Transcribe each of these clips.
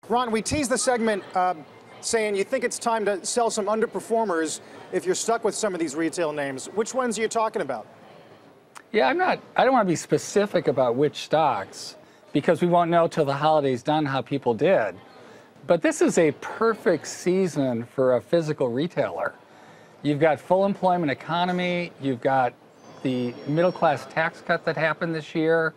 Ron, we teased the segment saying you think it's time to sell some underperformers if you're stuck with some of these retail names. Which ones are you talking about? Yeah, I don't want to be specific about which stocks because we won't know till the holiday's done how people did. But this is a perfect season for a physical retailer. You've got full employment economy, you've got the middle class tax cut that happened this year,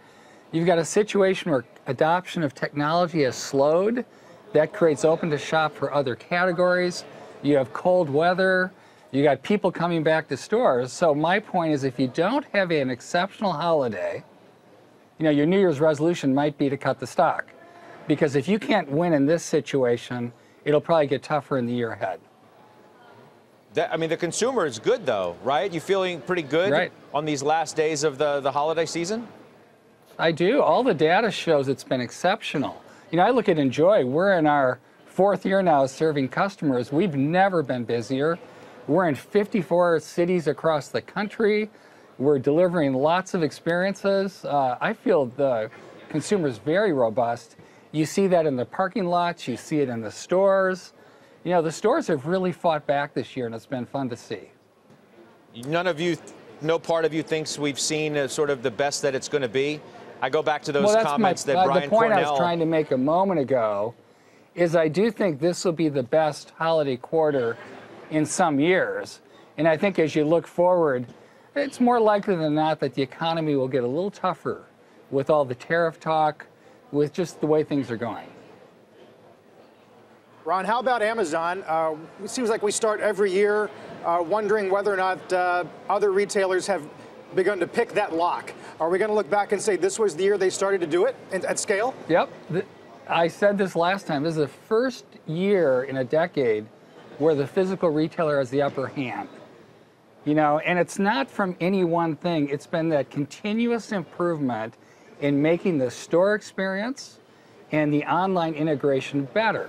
you've got a situation where adoption of technology has slowed. That creates open to shop for other categories. You have cold weather. You got people coming back to stores. So my point is, if you don't have an exceptional holiday, your New Year's resolution might be to cut the stock. Because if you can't win in this situation, it'll probably get tougher in the year ahead. The consumer is good, though, right? You feeling pretty good on these last days of the holiday season? I do. All the data shows it's been exceptional. I look at Enjoy. We're in our 4th year now serving customers. We've never been busier. We're in 54 cities across the country. We're delivering lots of experiences. I feel the consumer is very robust. You see that in the parking lots. You see it in the stores. The stores have really fought back this year, and it's been fun to see. No part of you thinks we've seen sort of the best that it's going to be? I go back to those comments that Brian The point Cornell... I was trying to make a moment ago is I do think this will be the best holiday quarter in some years. And I think as you look forward, it's more likely than not that the economy will get a little tougher with all the tariff talk, with just the way things are going. Ron, how about Amazon? It seems like we start every year wondering whether or not other retailers have begun to pick that lock. Are we going to look back and say this was the year they started to do it at scale? Yep. I said this last time. This is the first year in a decade where the physical retailer has the upper hand. And it's not from any one thing. It's been that continuous improvement in making the store experience and the online integration better.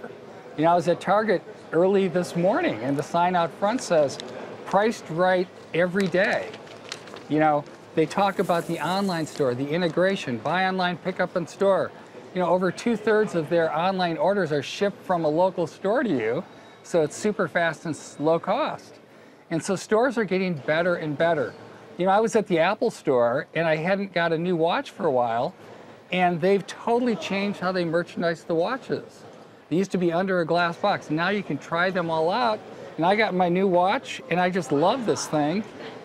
I was at Target early this morning, and the sign out front says, priced right every day. They talk about the online store, the integration, buy online, pick up in store. Over 2/3 of their online orders are shipped from a local store to you, so it's super fast and low cost. And so stores are getting better and better. I was at the Apple store, and I hadn't got a new watch for a while, and they've totally changed how they merchandise the watches. They used to be under a glass box. Now you can try them all out, and I got my new watch, and I just love this thing.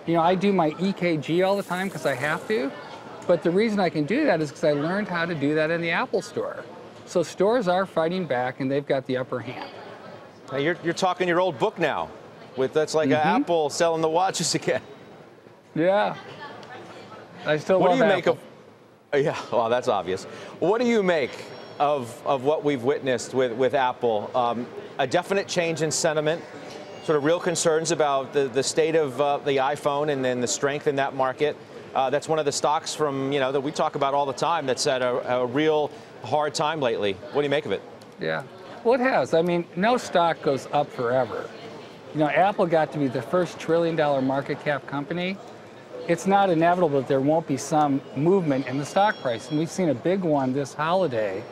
I do my EKG all the time because I have to, but the reason I can do that is because I learned how to do that in the Apple store. So stores are fighting back, and they've got the upper hand. Now you're talking your old book now. That's like Apple selling the watches again. Yeah. I still love Apple. What do you make of... Yeah, well, that's obvious. What do you make of what we've witnessed with Apple? A definite change in sentiment, sort of real concerns about the state of the iPhone and then the strength in that market. That's one of the stocks from, that we talk about all the time that's had a real hard time lately. What do you make of it? Yeah. Well, it has. No stock goes up forever. Apple got to be the first $1 trillion market cap company. It's not inevitable that there won't be some movement in the stock price. And we've seen a big one this holiday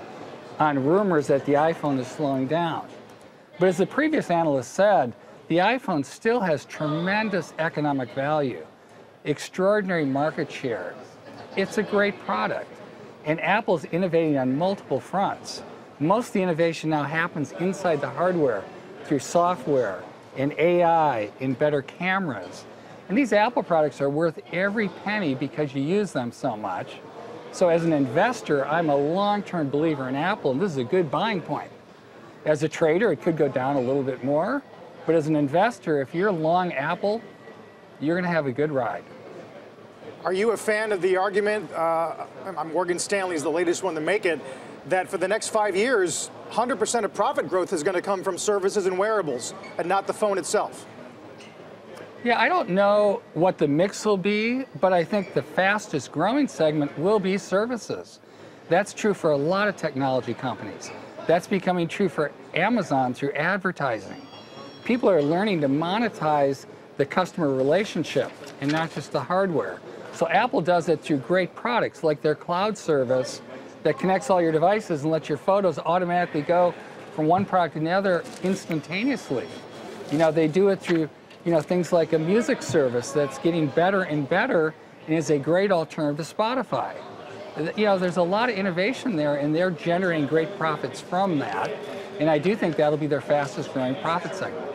on rumors that the iPhone is slowing down. But as the previous analyst said, the iPhone still has tremendous economic value, extraordinary market share. It's a great product. And Apple's innovating on multiple fronts. Most of the innovation now happens inside the hardware through software and AI and better cameras. And these Apple products are worth every penny because you use them so much. So as an investor, I'm a long-term believer in Apple, and this is a good buying point. As a trader, it could go down a little bit more. But as an investor, if you're long Apple, you're going to have a good ride. Are you a fan of the argument, Morgan Stanley's the latest one to make it, that for the next 5 years, 100% of profit growth is going to come from services and wearables and not the phone itself? Yeah, I don't know what the mix will be, but I think the fastest growing segment will be services. That's true for a lot of technology companies. That's becoming true for Amazon through advertising. People are learning to monetize the customer relationship and not just the hardware. So Apple does it through great products like their cloud service that connects all your devices and lets your photos automatically go from one product to another instantaneously. You know, they do it through, you know, things like a music service that's getting better and better and is a great alternative to Spotify. You know, there's a lot of innovation there, and they're generating great profits from that. And I do think that'll be their fastest growing profit segment.